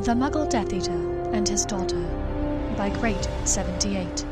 The Muggle Death Eater and His Daughter by Great 78.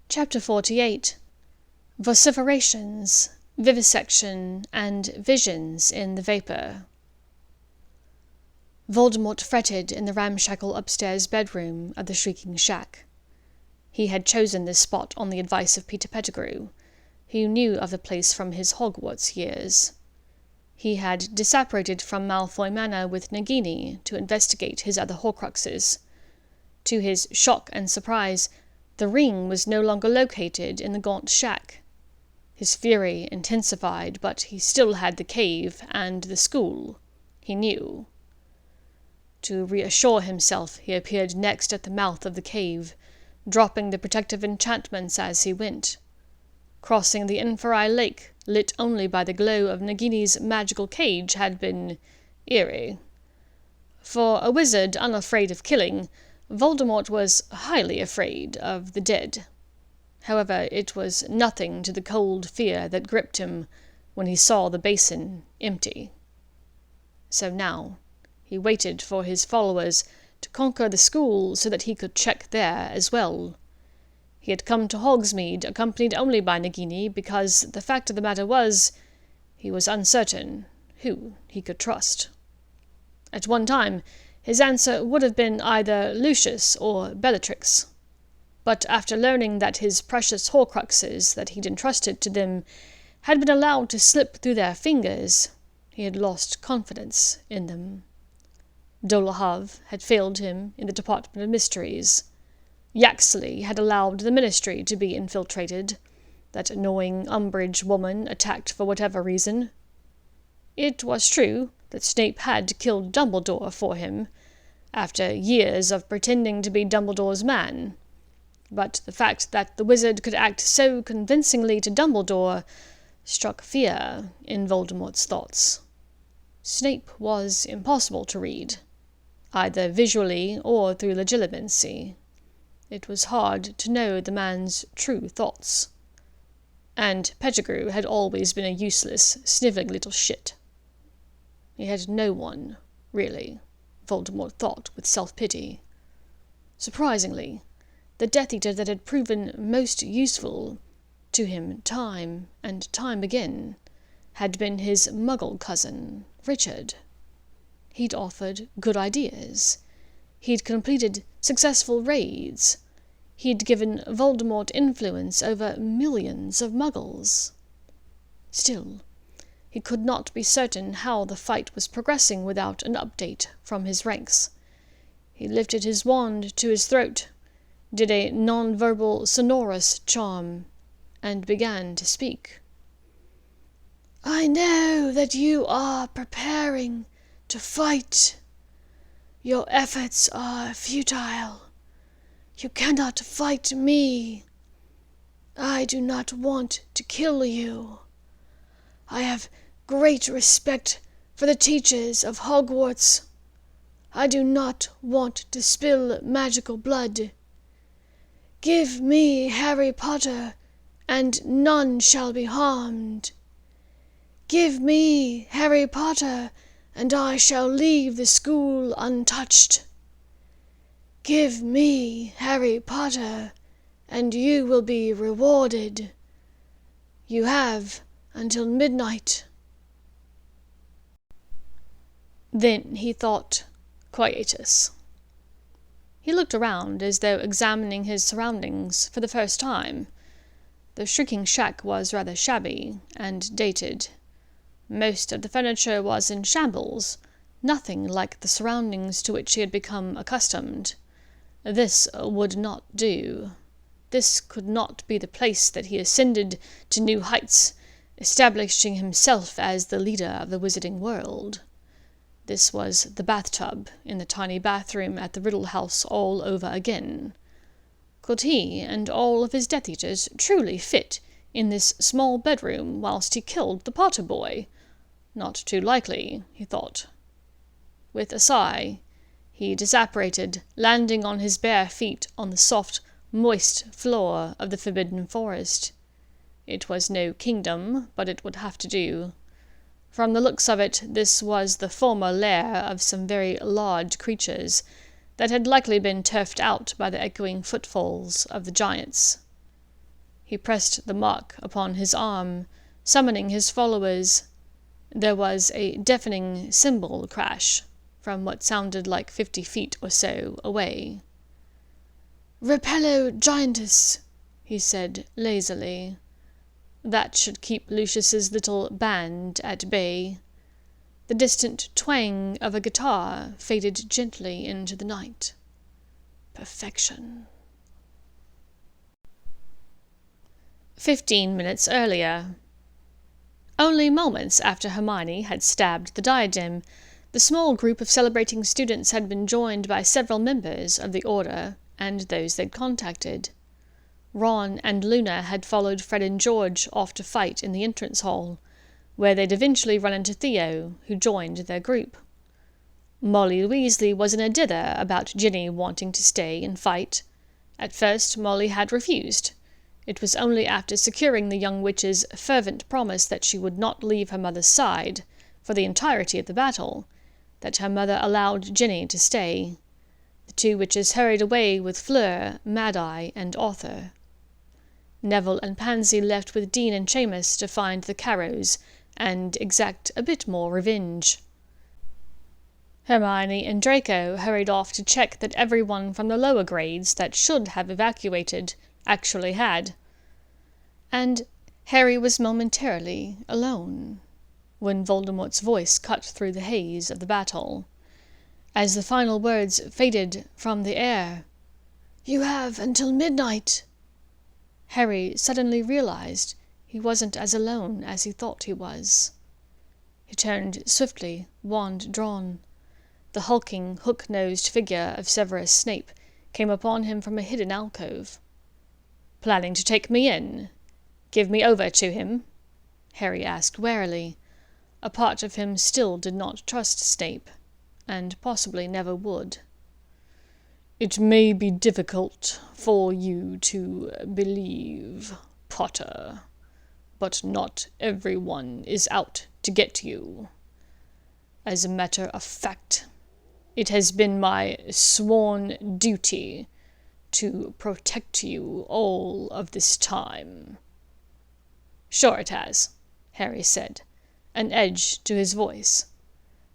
Chapter 48. Vociferations, Vivisection, and Visions in the Vapour. Voldemort fretted in the ramshackle upstairs bedroom of the Shrieking Shack. He had chosen this spot on the advice of Peter Pettigrew, who knew of the place from his Hogwarts years. He had disapparated from Malfoy Manor with Nagini to investigate his other Horcruxes. To his shock and surprise, the ring was no longer located in the gaunt shack. His fury intensified, but he still had the cave and the school, he knew. To reassure himself, he appeared next at the mouth of the cave, dropping the protective enchantments as he went. Crossing the Inferi Lake, lit only by the glow of Nagini's magical cage, had been eerie. For a wizard unafraid of killing, Voldemort was highly afraid of the dead. However, it was nothing to the cold fear that gripped him when he saw the basin empty. So now, he waited for his followers to conquer the school so that he could check there as well. He had come to Hogsmeade accompanied only by Nagini because the fact of the matter was, he was uncertain who he could trust. At one time, his answer would have been either Lucius or Bellatrix. But after learning that his precious Horcruxes that he'd entrusted to them had been allowed to slip through their fingers, he had lost confidence in them. Dolohov had failed him in the Department of Mysteries. Yaxley had allowed the Ministry to be infiltrated. That annoying Umbridge woman attacked for whatever reason. It was true that Snape had killed Dumbledore for him, after years of pretending to be Dumbledore's man. But the fact that the wizard could act so convincingly to Dumbledore struck fear in Voldemort's thoughts. Snape was impossible to read, either visually or through legilimency. It was hard to know the man's true thoughts. And Pettigrew had always been a useless, snivelling little shit. He had no one, really, Voldemort thought with self-pity. Surprisingly, the Death Eater that had proven most useful to him time and time again had been his Muggle cousin, Richard. He'd offered good ideas. He'd completed successful raids. He'd given Voldemort influence over millions of Muggles. Still, he could not be certain how the fight was progressing without an update from his ranks. He lifted his wand to his throat, did a non-verbal sonorous charm, and began to speak. "I know that you are preparing to fight. Your efforts are futile. You cannot fight me. I do not want to kill you. I have great respect for the teachers of Hogwarts. I do not want to spill magical blood. Give me Harry Potter, and none shall be harmed. Give me Harry Potter, and I shall leave the school untouched. Give me Harry Potter, and you will be rewarded. You have until midnight." Then he thought, quietus. He looked around as though examining his surroundings for the first time. The Shrieking Shack was rather shabby and dated. Most of the furniture was in shambles, nothing like the surroundings to which he had become accustomed. This would not do. This could not be the place that he ascended to new heights, establishing himself as the leader of the wizarding world. This was the bathtub in the tiny bathroom at the Riddle House all over again. Could he and all of his Death Eaters truly fit in this small bedroom whilst he killed the Potter boy? Not too likely, he thought. With a sigh, he disapparated, landing on his bare feet on the soft, moist floor of the Forbidden Forest. It was no kingdom, but it would have to do. From the looks of it, this was the former lair of some very large creatures that had likely been turfed out by the echoing footfalls of the giants. He pressed the mark upon his arm, summoning his followers. There was a deafening cymbal crash from what sounded like 50 feet or so away. "Repello giantess," he said lazily. That should keep Lucius's little band at bay. The distant twang of a guitar faded gently into the night. Perfection. 15 minutes earlier. Only moments after Hermione had stabbed the diadem, the small group of celebrating students had been joined by several members of the Order and those they'd contacted. Ron and Luna had followed Fred and George off to fight in the entrance hall, where they'd eventually run into Theo, who joined their group. Molly Weasley was in a dither about Ginny wanting to stay and fight. At first, Molly had refused. It was only after securing the young witch's fervent promise that she would not leave her mother's side for the entirety of the battle that her mother allowed Ginny to stay. The two witches hurried away with Fleur, Mad-Eye, and Arthur. Neville and Pansy left with Dean and Seamus to find the Carrows and exact a bit more revenge. Hermione and Draco hurried off to check that everyone from the lower grades that should have evacuated actually had. And Harry was momentarily alone, when Voldemort's voice cut through the haze of the battle. As the final words faded from the air, "You have until midnight," Harry suddenly realized he wasn't as alone as he thought he was. He turned swiftly, wand drawn. The hulking, hook-nosed figure of Severus Snape came upon him from a hidden alcove. "Planning to take me in? Give me over to him?" Harry asked warily. A part of him still did not trust Snape, and possibly never would. "It may be difficult for you to believe, Potter, but not everyone is out to get you. As a matter of fact, it has been my sworn duty to protect you all of this time." "Sure it has," Harry said, an edge to his voice.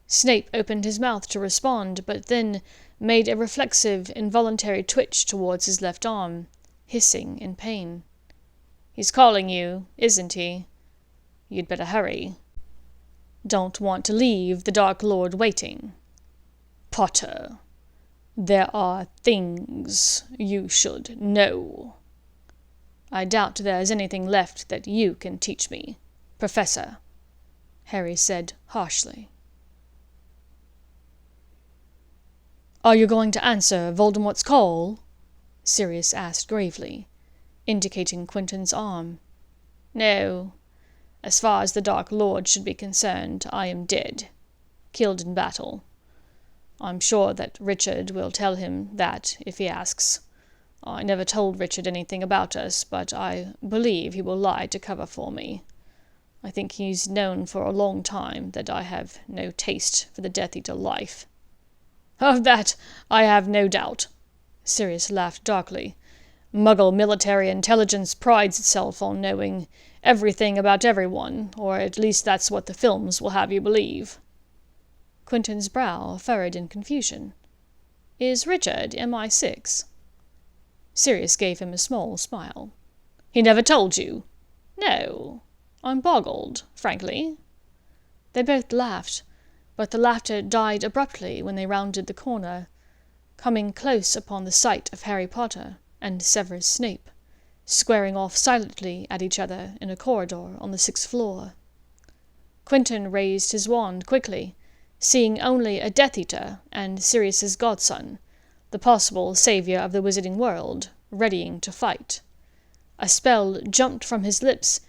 Snape opened his mouth to respond, but then made a reflexive, involuntary twitch towards his left arm, hissing in pain. "He's calling you, isn't he? You'd better hurry. Don't want to leave the Dark Lord waiting. Potter, there are things you should know." "I doubt there's anything left that you can teach me, Professor," Harry said harshly. "Are you going to answer Voldemort's call?" Sirius asked gravely, indicating Quentin's arm. "No. As far as the Dark Lord should be concerned, I am dead. Killed in battle. I'm sure that Richard will tell him that if he asks. I never told Richard anything about us, but I believe he will lie to cover for me. I think he's known for a long time that I have no taste for the Death Eater life." "Of that I have no doubt," Sirius laughed darkly. "Muggle military intelligence prides itself on knowing everything about everyone, or at least that's what the films will have you believe." Quentin's brow furrowed in confusion. "Is Richard MI6? Sirius gave him a small smile. "He never told you?" "No. I'm boggled, frankly." They both laughed, but the laughter died abruptly when they rounded the corner, coming close upon the sight of Harry Potter and Severus Snape, squaring off silently at each other in a corridor on the 6th floor. Quentin raised his wand quickly, seeing only a Death Eater and Sirius's godson, the possible savior of the wizarding world, readying to fight. A spell jumped from his lips,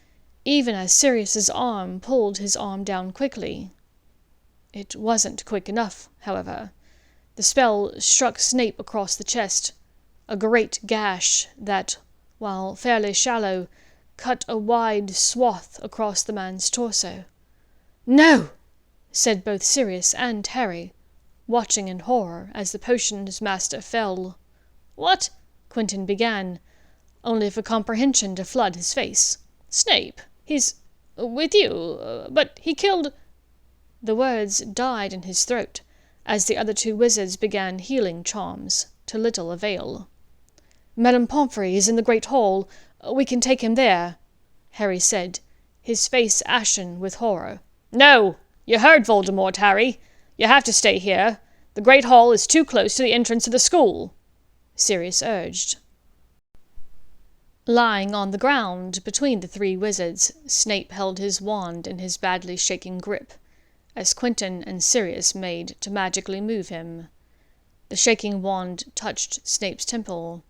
even as Sirius's arm pulled his arm down quickly. It wasn't quick enough, however. The spell struck Snape across the chest, a great gash that, while fairly shallow, cut a wide swath across the man's torso. "No!" said both Sirius and Harry, watching in horror as the potion's master fell. "What?" Quentin began, only for comprehension to flood his face. "Snape, he's with you, but he killed—" The words died in his throat as the other two wizards began healing charms, to little avail. "Madame Pomfrey is in the Great Hall. We can take him there," Harry said, his face ashen with horror. "No! You heard Voldemort, Harry. You have to stay here. The Great Hall is too close to the entrance of the school," Sirius urged. Lying on the ground between the three wizards, Snape held his wand in his badly shaking grip, as Quentin and Sirius made to magically move him. The shaking wand touched Snape's temple,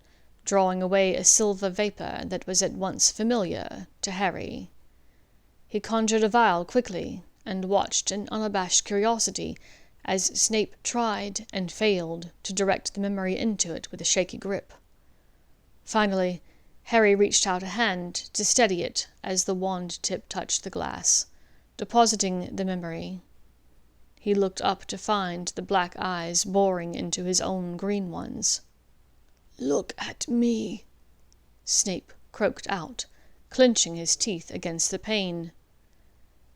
drawing away a silver vapour that was at once familiar to Harry. He conjured a vial quickly, and watched in unabashed curiosity as Snape tried and failed to direct the memory into it with a shaky grip. Finally, Harry reached out a hand to steady it as the wand tip touched the glass, depositing the memory. He looked up to find the black eyes boring into his own green ones. "Look at me," Snape croaked out, clenching his teeth against the pane.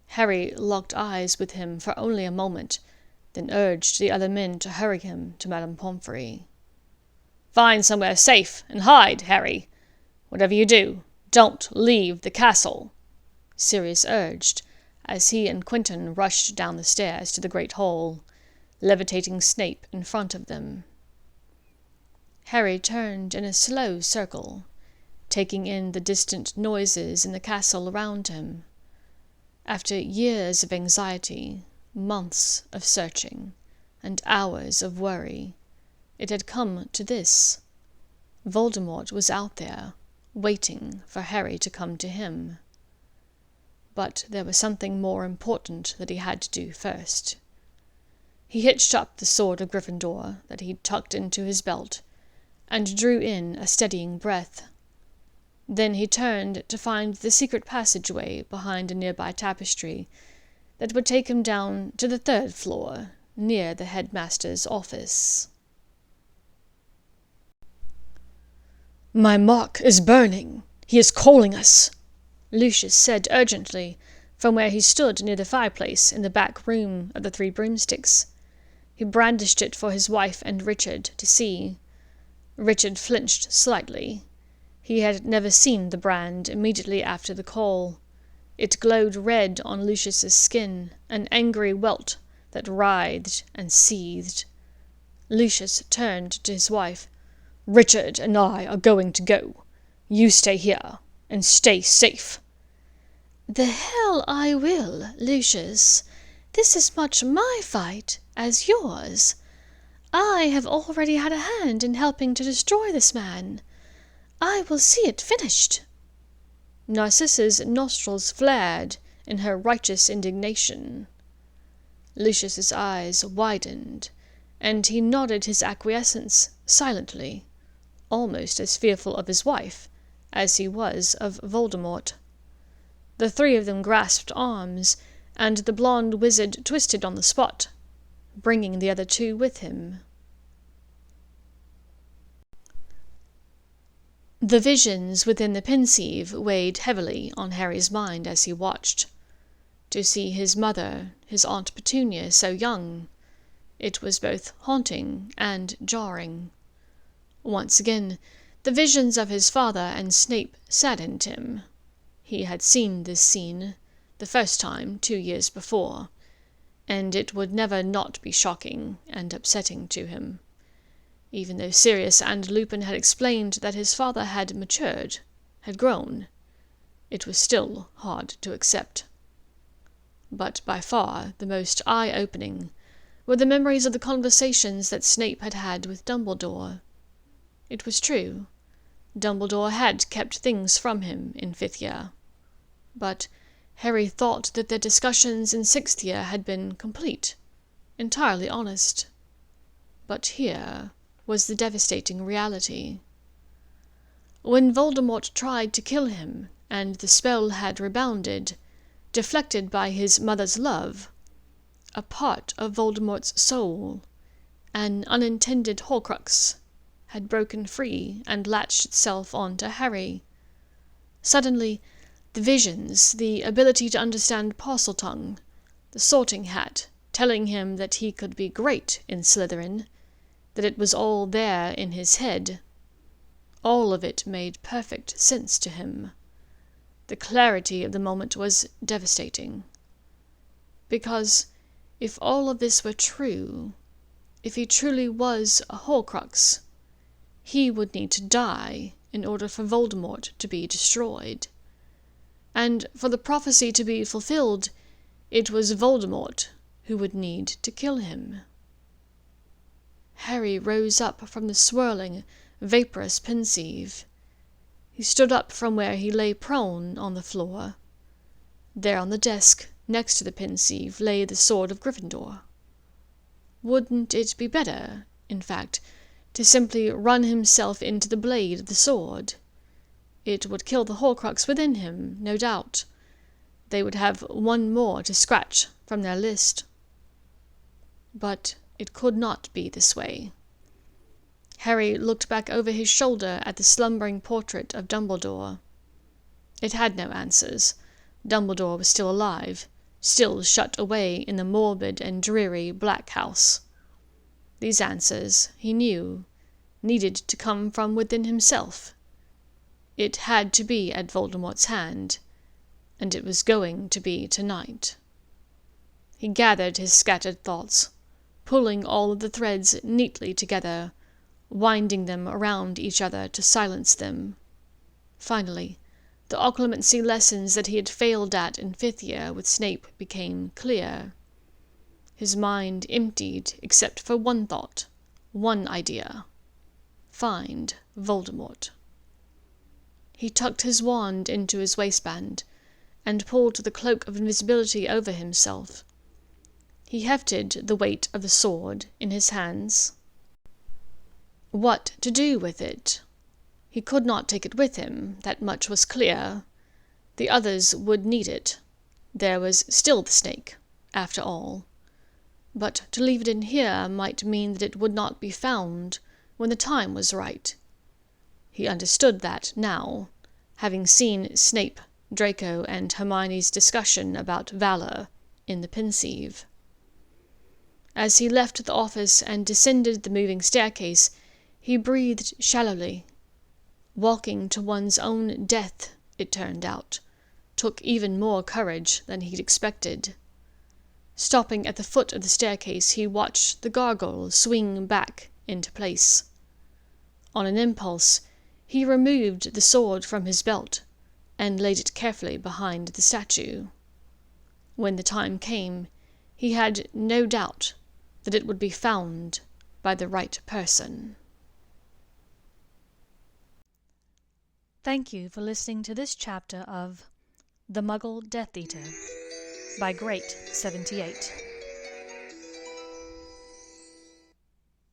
Harry locked eyes with him for only a moment, then urged the other men to hurry him to Madame Pomfrey. "Find somewhere safe and hide, Harry. Whatever you do, don't leave the castle," Sirius urged, as he and Quentin rushed down the stairs to the Great Hall, levitating Snape in front of them. Harry turned in a slow circle, taking in the distant noises in the castle around him. After years of anxiety, months of searching, and hours of worry, it had come to this. Voldemort was out there, waiting for Harry to come to him. But there was something more important that he had to do first. He hitched up the sword of Gryffindor that he'd tucked into his belt, and drew in a steadying breath. Then he turned to find the secret passageway behind a nearby tapestry that would take him down to the 3rd floor, near the headmaster's office. "My mark is burning. He is calling us," Lucius said urgently, from where he stood near the fireplace in the back room of the Three Broomsticks. He brandished it for his wife and Richard to see. Richard flinched slightly. He had never seen the brand immediately after the call. It glowed red on Lucius's skin, an angry welt that writhed and seethed. Lucius turned to his wife. "Richard and I are going to go. You stay here, and stay safe." "The hell I will, Lucius. This is much my fight as yours. I have already had a hand in helping to destroy this man. I will see it finished." Narcissa's nostrils flared in her righteous indignation. Lucius's eyes widened, and he nodded his acquiescence silently, almost as fearful of his wife as he was of Voldemort. The three of them grasped arms, and the blonde wizard twisted on the spot, bringing the other two with him. The visions within the Pensieve weighed heavily on Harry's mind as he watched. To see his mother, his Aunt Petunia, so young, it was both haunting and jarring. Once again, the visions of his father and Snape saddened him. He had seen this scene, the first time 2 years before, and it would never not be shocking and upsetting to him. Even though Sirius and Lupin had explained that his father had matured, had grown, it was still hard to accept. But by far the most eye-opening were the memories of the conversations that Snape had had with Dumbledore. It was true. Dumbledore had kept things from him in 5th year. But Harry thought that their discussions in 6th year had been complete, entirely honest. But here was the devastating reality. When Voldemort tried to kill him, and the spell had rebounded, deflected by his mother's love, a part of Voldemort's soul, an unintended Horcrux, had broken free and latched itself onto Harry. Suddenly, the visions, the ability to understand Parseltongue, the Sorting Hat, telling him that he could be great in Slytherin, that it was all there in his head. All of it made perfect sense to him. The clarity of the moment was devastating. Because if all of this were true, if he truly was a Horcrux, he would need to die in order for Voldemort to be destroyed. And for the prophecy to be fulfilled, it was Voldemort who would need to kill him. Harry rose up from the swirling, vaporous Pensieve. He stood up from where he lay prone on the floor. There on the desk, next to the Pensieve, lay the sword of Gryffindor. Wouldn't it be better, in fact, to simply run himself into the blade of the sword? It would kill the Horcrux within him, no doubt. They would have one more to scratch from their list. But it could not be this way. Harry looked back over his shoulder at the slumbering portrait of Dumbledore. It had no answers. Dumbledore was still alive, still shut away in the morbid and dreary Black House. These answers, he knew, needed to come from within himself. It had to be at Voldemort's hand, and it was going to be tonight. He gathered his scattered thoughts, pulling all of the threads neatly together, winding them around each other to silence them. Finally, the occlumency lessons that he had failed at in 5th year with Snape became clear. His mind emptied except for one thought, one idea: find Voldemort. He tucked his wand into his waistband, and pulled the cloak of invisibility over himself. He hefted the weight of the sword in his hands. What to do with it? He could not take it with him, that much was clear. The others would need it. There was still the snake, after all. But to leave it in here might mean that it would not be found when the time was right. He understood that now, having seen Snape, Draco, and Hermione's discussion about valor in the Pensieve. As he left the office and descended the moving staircase, he breathed shallowly. Walking to one's own death, it turned out, took even more courage than he'd expected. Stopping at the foot of the staircase, he watched the gargoyle swing back into place. On an impulse, he removed the sword from his belt and laid it carefully behind the statue. When the time came, he had no doubt that it would be found by the right person. Thank you for listening to this chapter of The Muggle Death Eater by Great78.